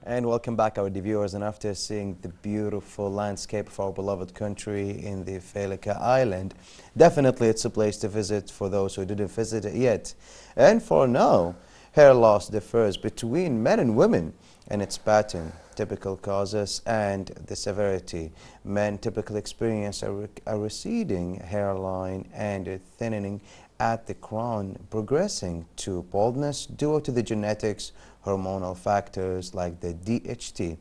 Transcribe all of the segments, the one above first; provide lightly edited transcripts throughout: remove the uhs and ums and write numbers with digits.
And welcome back, our viewers. And after seeing the beautiful landscape of our beloved country in the Falika Island, definitely it's a place to visit for those who didn't visit it yet. And for now, hair loss differs between men and women and its pattern, typical causes, and the severity. Men typically experience a receding hairline and a thinning at the crown, progressing to baldness due to the genetics, hormonal factors like the DHT.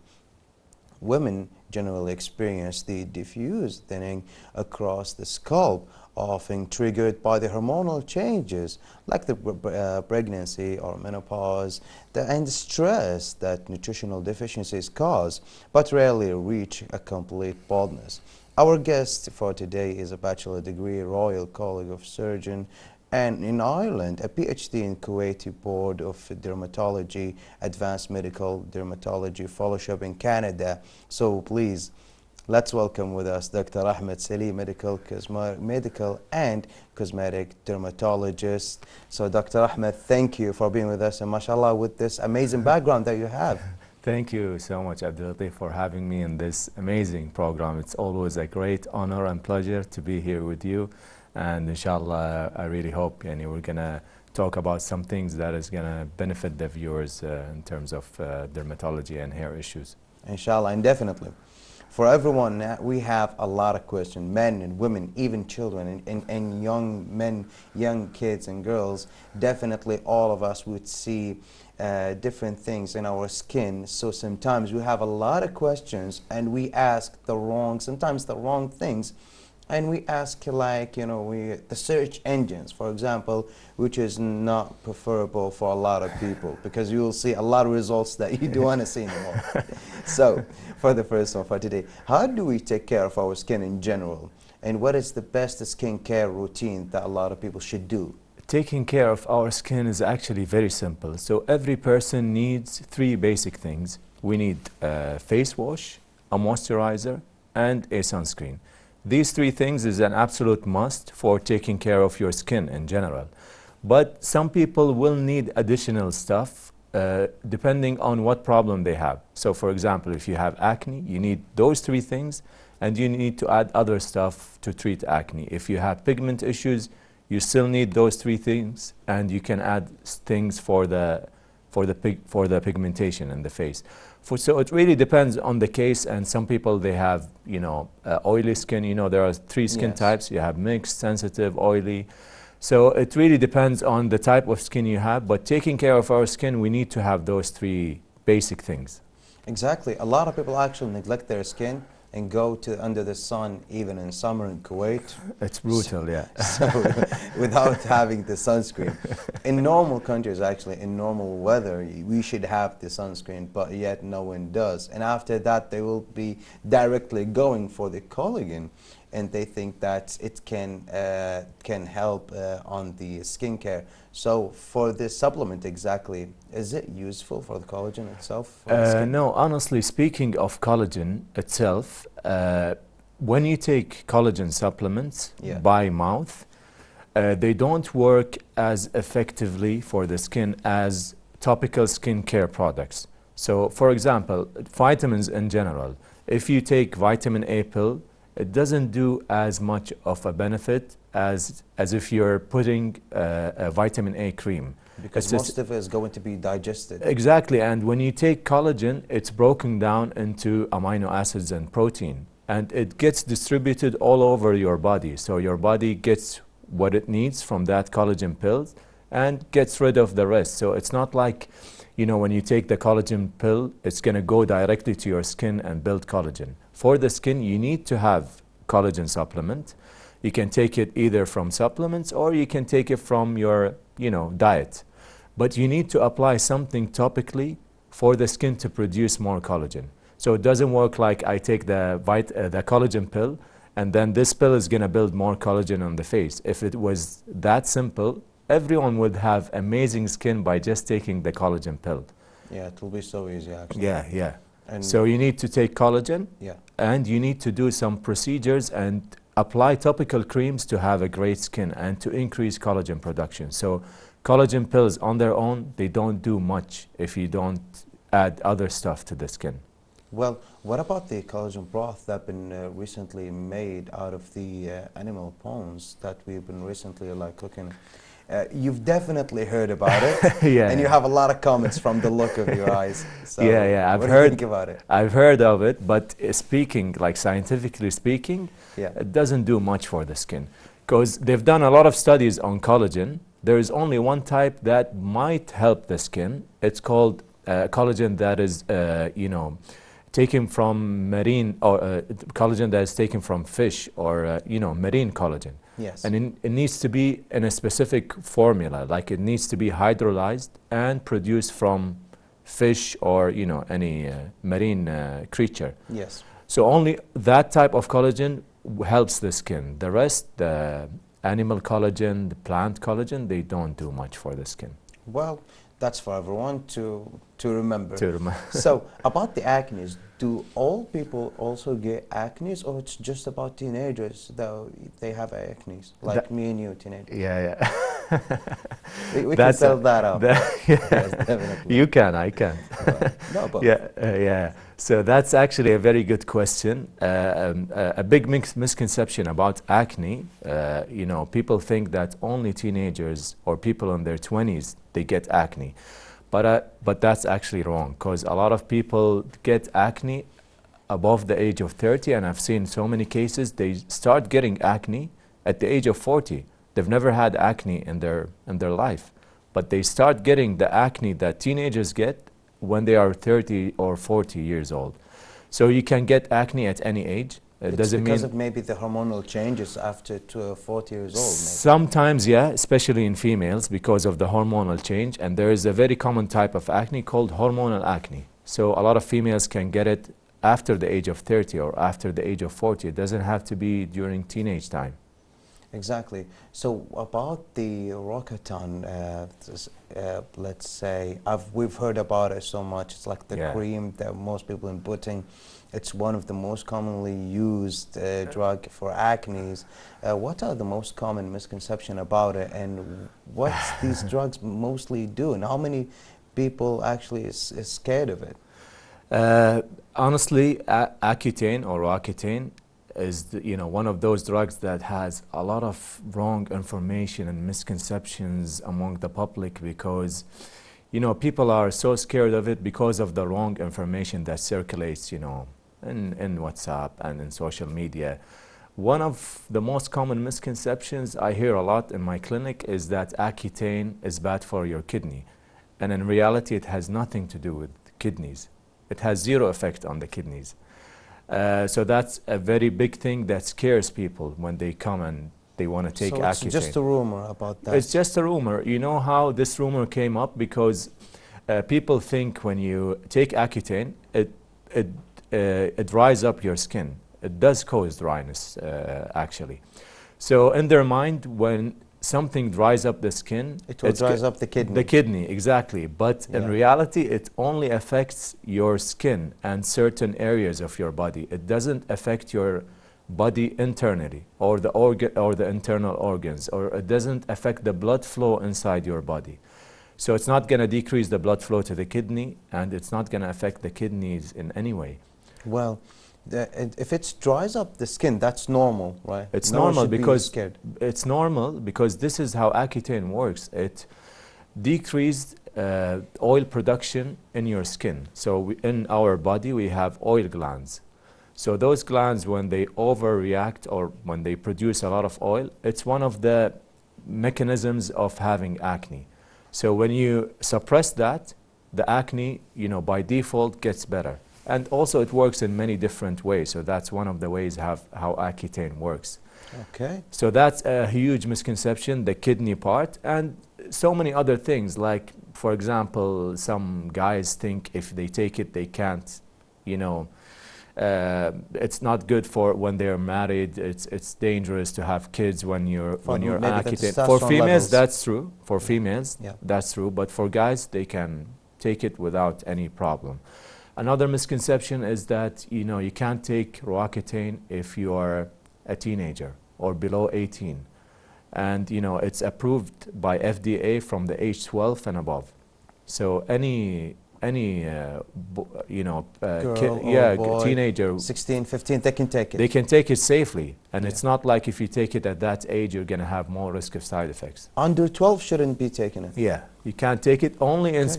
Women generally experience the diffuse thinning across the scalp, often triggered by the hormonal changes like the pregnancy or menopause and stress that nutritional deficiencies cause, but rarely reach a complete baldness. Our guest for today is a bachelor degree Royal College of Surgeon and in Ireland, a PhD in Kuwait Board of Dermatology, Advanced Medical Dermatology Fellowship in Canada. So please, let's welcome with us Dr. Ahmad, Seleem, medical and cosmetic dermatologist. So Dr. Ahmad, thank you for being with us, and mashallah, with this amazing background that you have. Thank you so much, AziadiQ8, for having me in this amazing program. It's always a great honor and pleasure to be here with you. And inshallah, I really hope we're going to talk about some things that is going to benefit the viewers in terms of dermatology and hair issues. Inshallah, and definitely. For everyone, we have a lot of questions, men and women, even children and young men, young kids and girls. Definitely all of us would see different things in our skin. So sometimes we have a lot of questions and we ask sometimes the wrong things. And we ask, like, the search engines, for example, which is not preferable for a lot of people because you will see a lot of results that you don't want to see anymore. So, for the first one for today, how do we take care of our skin in general? And what is the best skincare routine that a lot of people should do? Taking care of our skin is actually very simple. So every person needs three basic things. We need a face wash, a moisturizer, and a sunscreen. These three things is an absolute must for taking care of your skin in general. But some people will need additional stuff depending on what problem they have. So for example, if you have acne, you need those three things, and you need to add other stuff to treat acne. If you have pigment issues, you still need those three things, and you can add things for the pigmentation in the face. So it really depends on the case, and some people, they have oily skin. There are three skin types. You have mixed, sensitive, oily. So it really depends on the type of skin you have, but taking care of our skin, we need to have those three basic things. Exactly. A lot of people actually neglect their skin and go to under the sun, even in summer in Kuwait. It's brutal, yeah. So without having the sunscreen. In normal countries, actually, in normal weather, we should have the sunscreen, but yet no one does. And after that, they will be directly going for the collagen, and they think that it can help on the skincare. So for this supplement exactly, is it useful for the collagen itself? No, honestly speaking of collagen itself, when you take collagen supplements by mouth, they don't work as effectively for the skin as topical skincare products. So for example, vitamins in general, if you take vitamin A pill, it doesn't do as much of a benefit as if you're putting a vitamin A cream. Because most of it is going to be digested. Exactly, and when you take collagen, it's broken down into amino acids and protein, and it gets distributed all over your body. So your body gets what it needs from that collagen pills and gets rid of the rest. So it's not like, when you take the collagen pill, it's going to go directly to your skin and build collagen. For the skin, you need to have collagen supplement. You can take it either from supplements or you can take it from your, diet. But you need to apply something topically for the skin to produce more collagen. So it doesn't work like I take the collagen pill and then this pill is going to build more collagen on the face. If it was that simple, everyone would have amazing skin by just taking the collagen pill. Yeah, it will be so easy actually. Yeah, yeah. And so you need to take collagen, and you need to do some procedures and apply topical creams to have a great skin and to increase collagen production. So collagen pills on their own, they don't do much if you don't add other stuff to the skin. Well, what about the collagen broth that been recently made out of the animal bones that we've been recently like cooking? You've definitely heard about it, Yeah, and you have a lot of comments from the look of your eyes. So yeah, what do you think about it? I've heard of it, but speaking, like scientifically speaking, Yeah. it doesn't do much for the skin. Because they've done a lot of studies on collagen. There is only one type that might help the skin. It's called collagen that is, you know, taken from marine, or collagen that is taken from fish, or, you know, marine collagen. Yes. And it needs to be in a specific formula, like it needs to be hydrolyzed and produced from fish or, you know, any marine creature. Yes. So only that type of collagen helps the skin. The rest, the animal collagen, the plant collagen, they don't do much for the skin. Well, that's for everyone to remember. So about the acne, do all people also get acne, or it's just about teenagers though they have acne, like me and you, teenagers? Yeah. We can sell that up. Yes, definitely. You can, I can't. No, but Yeah. So that's actually a very good question. A big misconception about acne. You know, people think that only teenagers or people in their 20s they get acne, but that's actually wrong. Because a lot of people get acne above the age of 30, and I've seen so many cases they start getting acne at the age of 40. They've never had acne in their life, but they start getting the acne that teenagers get when they are 30 or 40 years old. So you can get acne at any age. It doesn't because mean of maybe the hormonal changes after 40 years old. Maybe. Sometimes, yeah, especially in females because of the hormonal change. And there is a very common type of acne called hormonal acne. So a lot of females can get it after the age of 30 or after the age of 40. It doesn't have to be during teenage time. Exactly. So about the Roaccutane, let's say, we've heard about it so much. It's like the cream that most people are putting. It's one of the most commonly used drug for acne. What are the most common misconceptions about it, and what these drugs mostly do, and how many people actually is scared of it? Honestly, Accutane or Roaccutane is one of those drugs that has a lot of wrong information and misconceptions among the public, because people are so scared of it because of the wrong information that circulates in WhatsApp and in social media. One of the most common misconceptions I hear a lot in my clinic is that Accutane is bad for your kidney, and in reality it has nothing to do with kidneys. It has zero effect on the kidneys. So that's a very big thing that scares people when they come and they want to take Accutane. So it's just a rumor about that? It's just a rumor. You know how this rumor came up? Because people think when you take Accutane, it dries up your skin. It does cause dryness, actually. So in their mind, when something dries up the skin, it dries up the kidney. The kidney, exactly. But in reality, it only affects your skin and certain areas of your body. It doesn't affect your body internally, or the internal organs, or it doesn't affect the blood flow inside your body. So it's not going to decrease the blood flow to the kidney, and it's not going to affect the kidneys in any way. Well, if it dries up the skin, that's normal, right? It's normal because it's normal because this is how Accutane works. It decreased oil production in your skin. So in our body we have oil glands. So those glands, when they overreact or when they produce a lot of oil, it's one of the mechanisms of having acne. So when you suppress that, the acne, by default gets better. And also it works in many different ways. So that's one of the ways how Accutane works. Okay. So that's a huge misconception, the kidney part, and so many other things. Like, for example, some guys think if they take it, they can't, it's not good for when they're married. It's dangerous to have kids when you're Accutane. For females, that's true. For females, that's true. But for guys, they can take it without any problem. Another misconception is that you can't take Roaccutane if you are a teenager or below 18, and it's approved by FDA from the age 12 and above. So any any Girl or boy, teenager, 16, 15, they can take it. they can take it safely, and it's not like if you take it at that age you're going to have more risk of side effects. Under 12 shouldn't be taking it. Yeah, you can't take it only in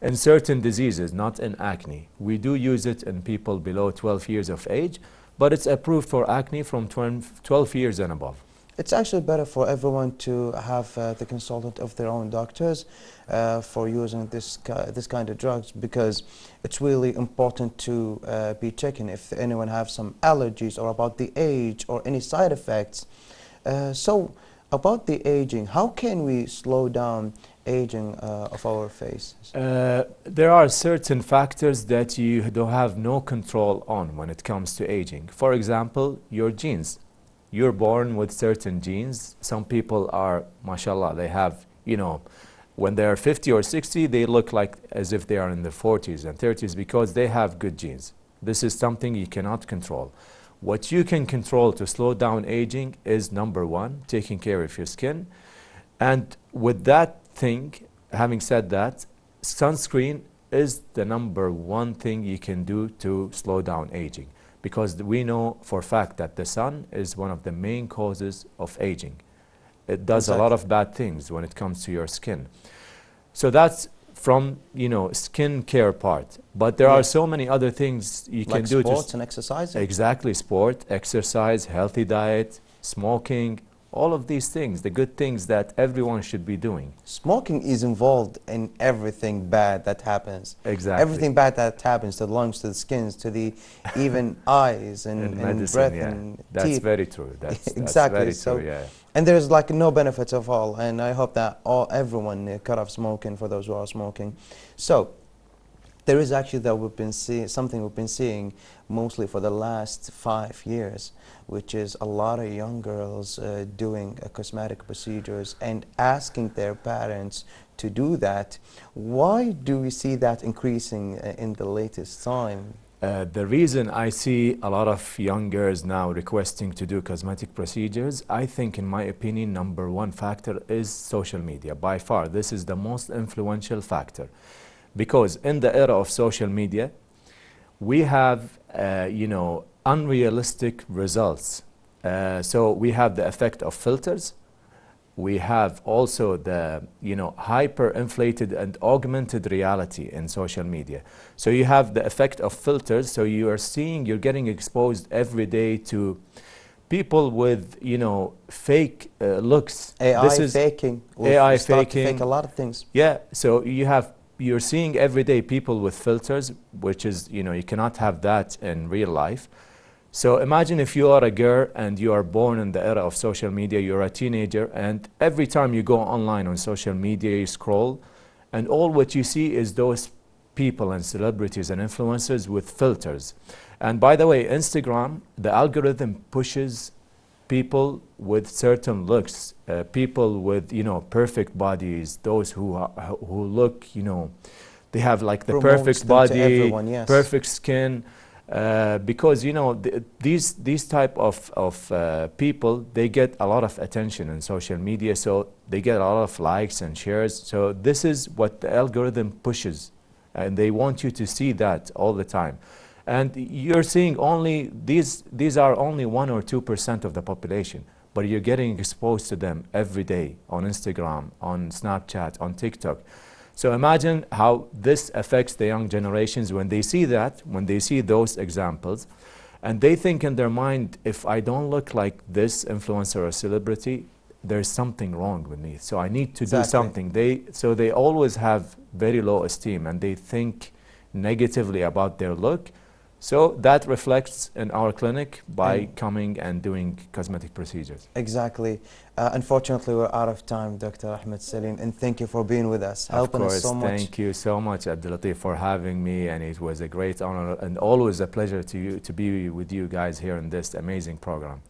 in certain diseases, not in acne. We do use it in people below 12 years of age, but it's approved for acne from 12 years and above. It's actually better for everyone to have the consultant of their own doctors for using this kind of drugs, because it's really important to be checking if anyone has some allergies or about the age or any side effects. So about the aging, how can we slow down aging of our face? There are certain factors that you don't have no control on when it comes to aging. For example, your genes. You're born with certain genes. Some people are, mashallah, they have, when they're 50 or 60, they look like as if they are in their 40s and 30s because they have good genes. This is something you cannot control. What you can control to slow down aging is, number one, taking care of your skin. And with that thing, having said that, sunscreen is the number one thing you can do to slow down aging, because we know for a fact that the sun is one of the main causes of aging. It does a lot of bad things when it comes to your skin. So that's from, skin care part. But there are so many other things you can do. Like sports and exercise? Exactly, sport, exercise, healthy diet, smoking, all of these things, the good things that everyone should be doing. Smoking is involved in everything bad that happens. Exactly. Everything bad that happens to the lungs, to the skins, to the even eyes and medicine, breath yeah. and That's teeth. very true. Exactly. That's very true, yeah. And there's like no benefits of all. And I hope that everyone cut off smoking for those who are smoking. So there is actually something we've been seeing mostly for the last 5 years, which is a lot of young girls doing cosmetic procedures and asking their parents to do that. Why do we see that increasing in the latest time? The reason I see a lot of young girls now requesting to do cosmetic procedures, I think, in my opinion, number one factor is social media. By far, this is the most influential factor. Because in the era of social media, we have, unrealistic results. So we have the effect of filters. We have also the, hyper-inflated and augmented reality in social media. So you have the effect of filters. So you're getting exposed every day to people with, fake looks. AI faking. AI faking. Fake a lot of things. Yeah. So you're seeing every day people with filters, which is, you cannot have that in real life. So imagine if you are a girl and you are born in the era of social media, you're a teenager, and every time you go online on social media, you scroll, and all what you see is those people and celebrities and influencers with filters. And by the way, Instagram, the algorithm pushes people with certain looks, people with, perfect bodies, those who look, they have like the perfect body, everyone, yes. perfect skin. Because these type of people, they get a lot of attention in social media, so they get a lot of likes and shares. So this is what the algorithm pushes, and they want you to see that all the time. And you're seeing only these are only 1 or 2% of the population, but you're getting exposed to them every day on Instagram, on Snapchat, on TikTok. So imagine how this affects the young generations when they see that, when they see those examples, and they think in their mind, if I don't look like this influencer or celebrity, there's something wrong with me. So I need to do something. So they always have very low esteem, and they think negatively about their look. So that reflects in our clinic by coming and doing cosmetic procedures. Exactly. Unfortunately, we're out of time, Dr. Ahmad Seleem, and thank you for being with us, helping us so much. Thank you so much, Abdulatif, for having me, and it was a great honor and always a pleasure to be with you guys here in this amazing program.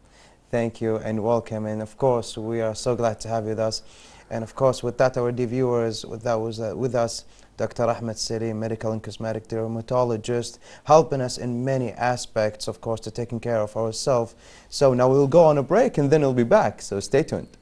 Thank you and welcome, and of course, we are so glad to have you with us. And of course, with that, our dear viewers, that was with us, Dr. Ahmad Seleem, medical and cosmetic dermatologist, helping us in many aspects, of course, to taking care of ourselves. So now we'll go on a break and then we'll be back, so stay tuned.